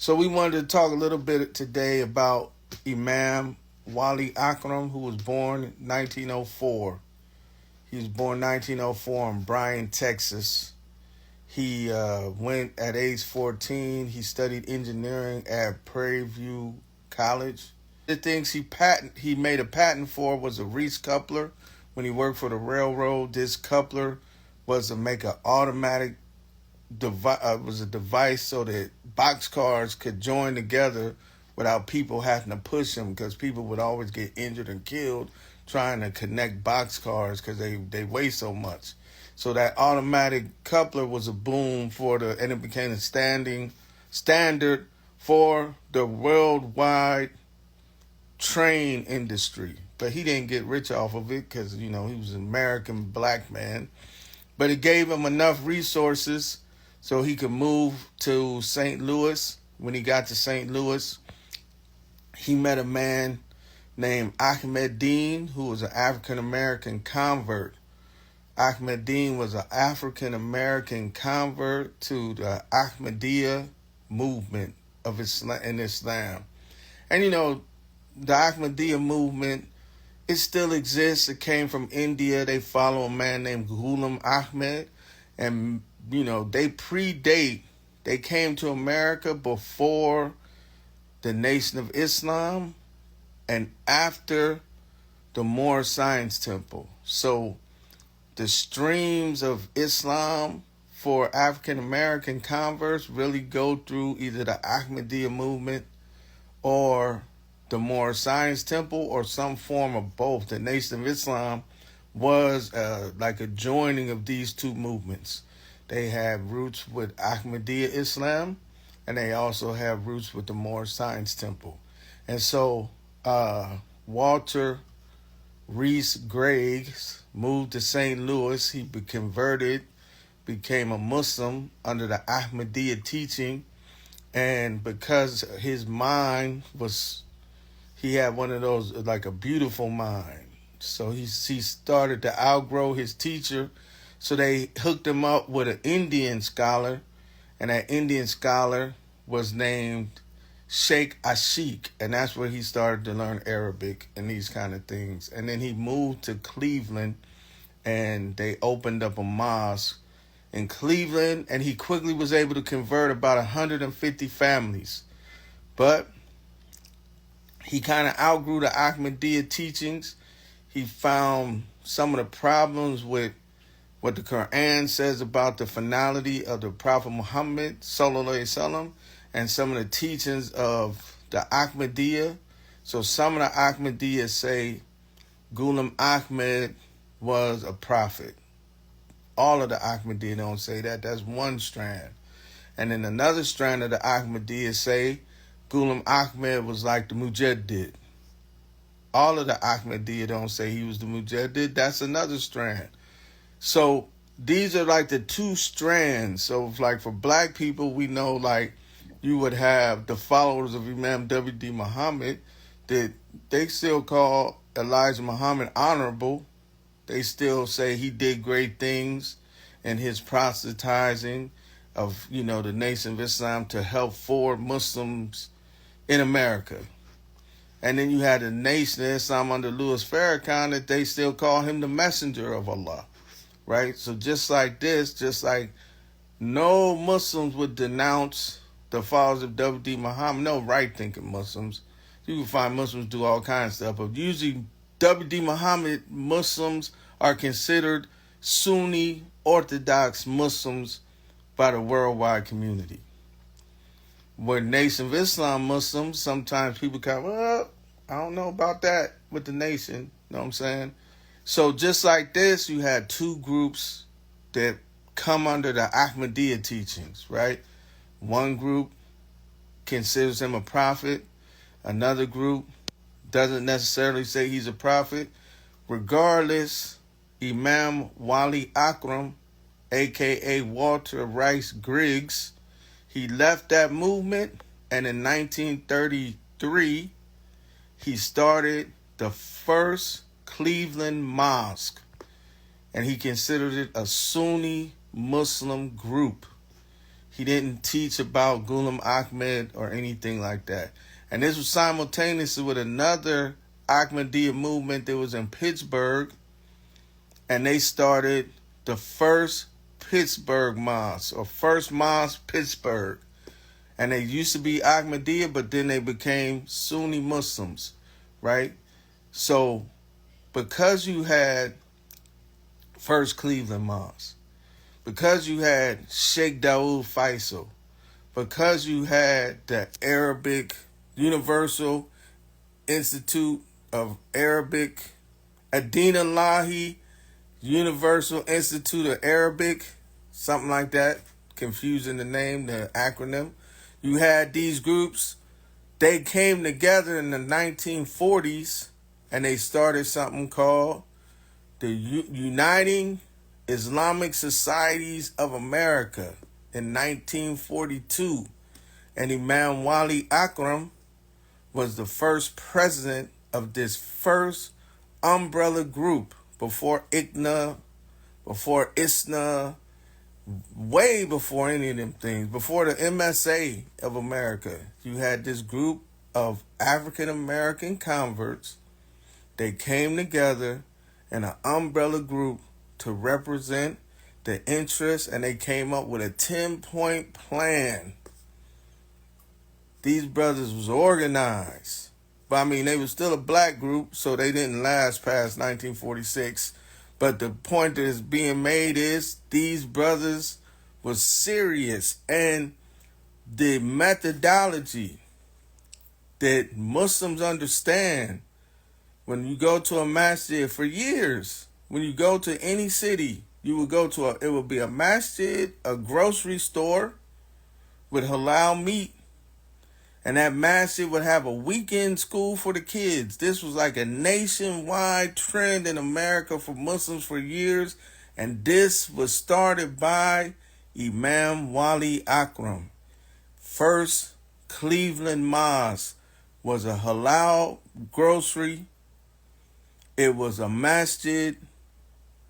So we wanted to talk a little bit today about Imam Wali Akram, who was born 1904. He was born 1904 in Bryan, Texas. He went at age 14. He studied engineering at Prairie View College. The things he made a patent for was a Reese coupler. When he worked for the railroad, this coupler was to make an automatic was a device so that boxcars could join together without people having to push them, because people would always get injured and killed trying to connect boxcars because they weigh so much. So that automatic coupler was a boom and it became a standard for the worldwide train industry. But he didn't get rich off of it because, he was an American black man. But it gave him enough resources so he could move to St. Louis. When he got to St. Louis, he met a man named Ahmed Dean, who was an African-American convert. Ahmed Dean was an African-American convert to the Ahmadiyya movement in Islam. And, the Ahmadiyya movement, it still exists. It came from India. They follow a man named Ghulam Ahmed. And, they came to America before the Nation of Islam and after the Moor Science Temple. So the streams of Islam for African American converts really go through either the Ahmadiyya movement or the Moor Science Temple, or some form of both. The Nation of Islam was like a joining of these two movements. They have roots with Ahmadiyya Islam, and they also have roots with the Moor Science Temple. And so Walter Reese Griggs moved to St. Louis. He became a Muslim under the Ahmadiyya teaching. And because his mind he had one of those, like a beautiful mind. So he started to outgrow his teacher. So they hooked him up with an Indian scholar. And that Indian scholar was named Sheikh Ashik, and that's where he started to learn Arabic and these kind of things. And then he moved to Cleveland, and they opened up a mosque in Cleveland, and he quickly was able to convert about 150 families. But he kind of outgrew the Ahmadiyya teachings. He found some of the problems with what the Quran says about the finality of the Prophet Muhammad sallallahu alaihi wasallam, and some of the teachings of the Ahmadiyya. So some of the Ahmadiyya say Ghulam Ahmed was a prophet. All of the Ahmadiyya don't say that. That's one strand. And then another strand of the Ahmadiyya say Ghulam Ahmed was like the Mujaddid. All of the Ahmadiyya don't say he was the Mujaddid. That's another strand. So these are like the two strands. So like for black people, we know like you would have the followers of Imam W.D. Muhammad, that they still call Elijah Muhammad honorable. They still say he did great things in his proselytizing of, the Nation of Islam to help forward Muslims in America. And then you had the Nation of Islam under Louis Farrakhan, that they still call him the messenger of Allah. Right? So just like no Muslims would denounce the followers of W.D. Muhammad, no right-thinking Muslims. You can find Muslims do all kinds of stuff, but usually W.D. Muhammad Muslims are considered Sunni Orthodox Muslims by the worldwide community. Where Nation of Islam Muslims, sometimes people come, well, I don't know about that with the nation. You know what I'm saying? So just like this, you had two groups that come under the Ahmadiyya teachings, right? One group considers him a prophet. Another group doesn't necessarily say he's a prophet. Regardless, Imam Wali Akram, a.k.a. Walter Rice Griggs, he left that movement, and in 1933, he started the first Cleveland Mosque, and he considered it a Sunni Muslim group. He didn't teach about Ghulam Ahmed or anything like that. And this was simultaneously with another Ahmadiyya movement that was in Pittsburgh, and they started the first Pittsburgh mosque, or first mosque Pittsburgh. And they used to be Ahmadiyya, but then they became Sunni Muslims, right? So because you had First Cleveland Mosque, because you had Sheikh Dawood Faisal, because you had the Arabic Universal Institute of Arabic, Adina Lahi Universal Institute of Arabic, something like that, confusing the name, the acronym. You had these groups, they came together in the 1940s and they started something called the Uniting Islamic Societies of America in 1942. And Imam Wali Akram was the first president of this first umbrella group before ICNA, before ISNA, way before any of them things, before the MSA of America. You had this group of African American converts. They came together in an umbrella group to represent the interests, and they came up with a 10-point plan. These brothers was organized. But I mean, they were still a black group, so they didn't last past 1946. But the point that is being made is these brothers was serious, and the methodology that Muslims understand when you go to a masjid for years, when you go to any city, you would go to it would be a masjid, a grocery store with halal meat, and that masjid would have a weekend school for the kids. This was like a nationwide trend in America for Muslims for years, and this was started by Imam Wali Akram. First Cleveland Mosque was a halal grocery. It was a masjid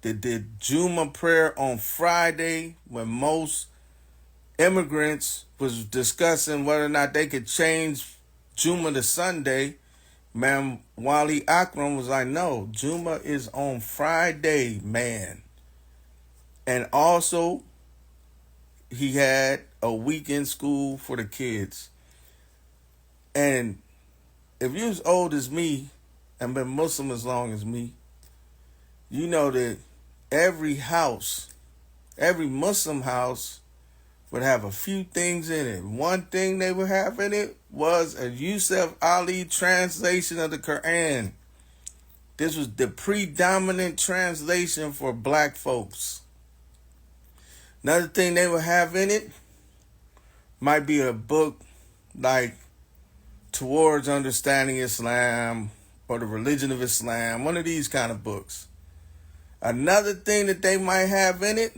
that did Juma prayer on Friday when most immigrants was discussing whether or not they could change Juma to Sunday. Man, Wali Akram was like, no, Juma is on Friday, man. And also, he had a weekend school for the kids. And if you're as old as me and been Muslim as long as me, you know that every house, every Muslim house would have a few things in it. One thing they would have in it was a Yusuf Ali translation of the Quran. This was the predominant translation for black folks. Another thing they would have in it might be a book like Towards Understanding Islam or The Religion of Islam, one of these kind of books. Another thing that they might have in it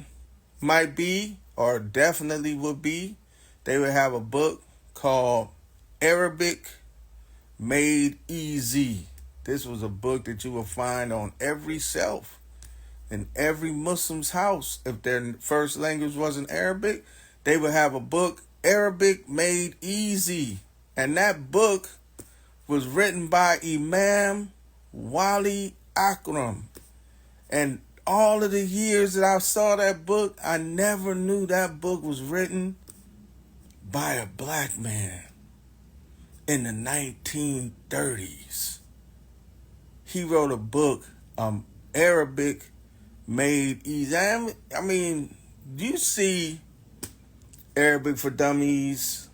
might be, or definitely would be, they would have a book called Arabic Made Easy. This was a book that you will find on every shelf in every Muslim's house. If their first language wasn't Arabic, they would have a book, Arabic Made Easy. And that book was written by Imam Wali Akram. And all of the years that I saw that book, I never knew that book was written by a black man in the 1930s. He wrote a book, Arabic Made Easy. I mean, you see Arabic for Dummies.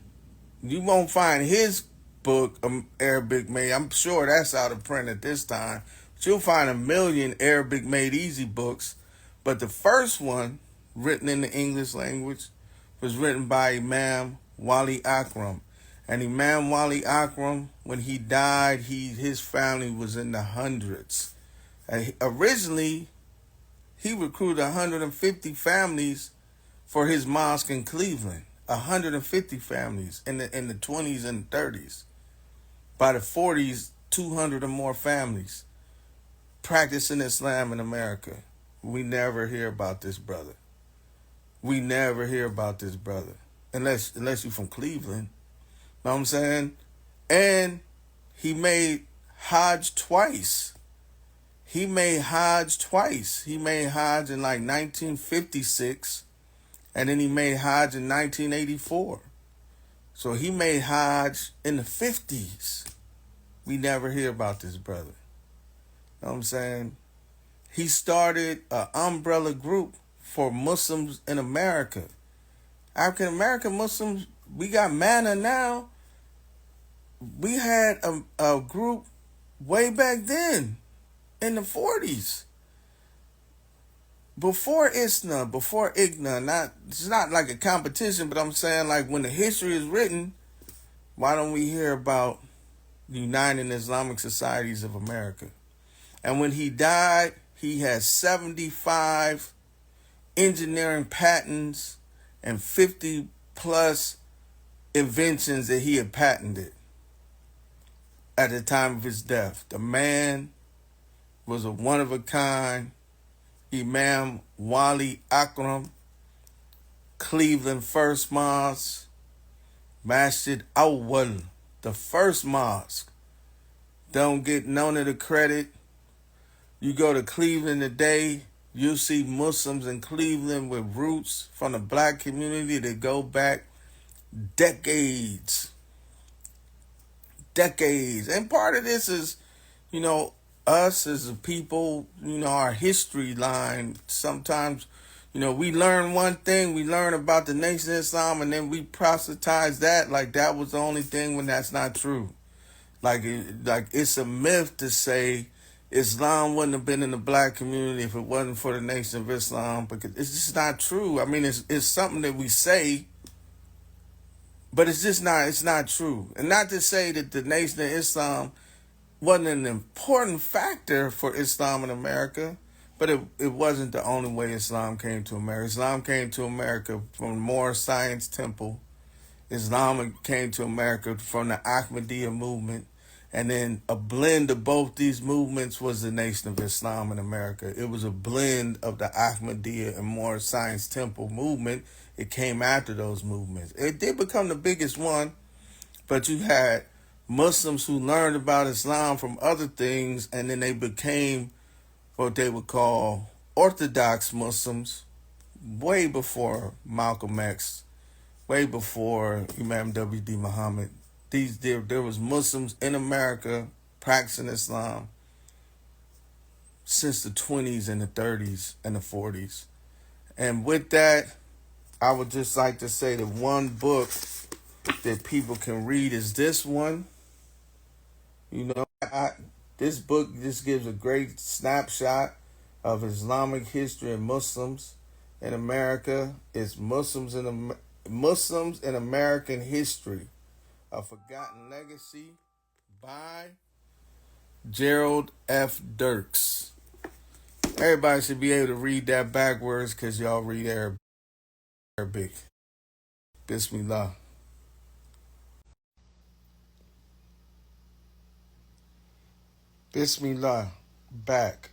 You won't find his book, Arabic Made. I'm sure that's out of print at this time. But you'll find a million Arabic Made Easy books. But the first one, written in the English language, was written by Imam Wali Akram. And Imam Wali Akram, when he died, his family was in the hundreds. Originally, he recruited 150 families for his mosque in Cleveland. 150 families in the 20s and 30s. By the 40s, 200 or more families practicing Islam in America. We never hear about this brother. We never hear about this brother. unless you're from Cleveland. Know what I'm saying? And he made Hajj twice. He made Hajj twice. He made Hajj in like 1956, and then he made Hajj in 1984. So he made Hajj in the 50s. We never hear about this brother. Know what I'm saying? He started an umbrella group for Muslims in America. African American Muslims, we got manna now. We had a group way back then in the 40s. Before ISNA, before IGNA, it's not like a competition, but I'm saying like when the history is written, why don't we hear about the United Islamic Societies of America? And when he died, he had 75 engineering patents and 50 plus inventions that he had patented at the time of his death. The man was a one of a kind. Imam Wali Akram, Cleveland First Mosque, Masjid Awwal, the first mosque. Don't get none of the credit. You go to Cleveland today, you'll see Muslims in Cleveland with roots from the black community that go back decades. Decades. And part of this is, us as a people, our history line. Sometimes, we learn one thing, we learn about the Nation of Islam, and then we proselytize that like that was the only thing when that's not true. Like it's a myth to say Islam wouldn't have been in the black community if it wasn't for the Nation of Islam, because it's just not true. I mean, it's something that we say, but it's not true. And not to say that the Nation of Islam wasn't an important factor for Islam in America, but it wasn't the only way Islam came to America. Islam came to America from the Moorish Science Temple. Islam came to America from the Ahmadiyya movement. And then a blend of both these movements was the Nation of Islam in America. It was a blend of the Ahmadiyya and Moorish Science Temple movement. It came after those movements. It did become the biggest one, but you had Muslims who learned about Islam from other things, and then they became what they would call Orthodox Muslims way before Malcolm X, way before Imam W.D. Muhammad. There was Muslims in America practicing Islam since the 20s and the 30s and the 40s. And with that, I would just like to say that one book that people can read is this one. This book just gives a great snapshot of Islamic history and Muslims in America. It's Muslims in American History, A Forgotten Legacy by Gerald F. Dirks. Everybody should be able to read that backwards because y'all read Arabic. Bismillah. Bismillah. Back.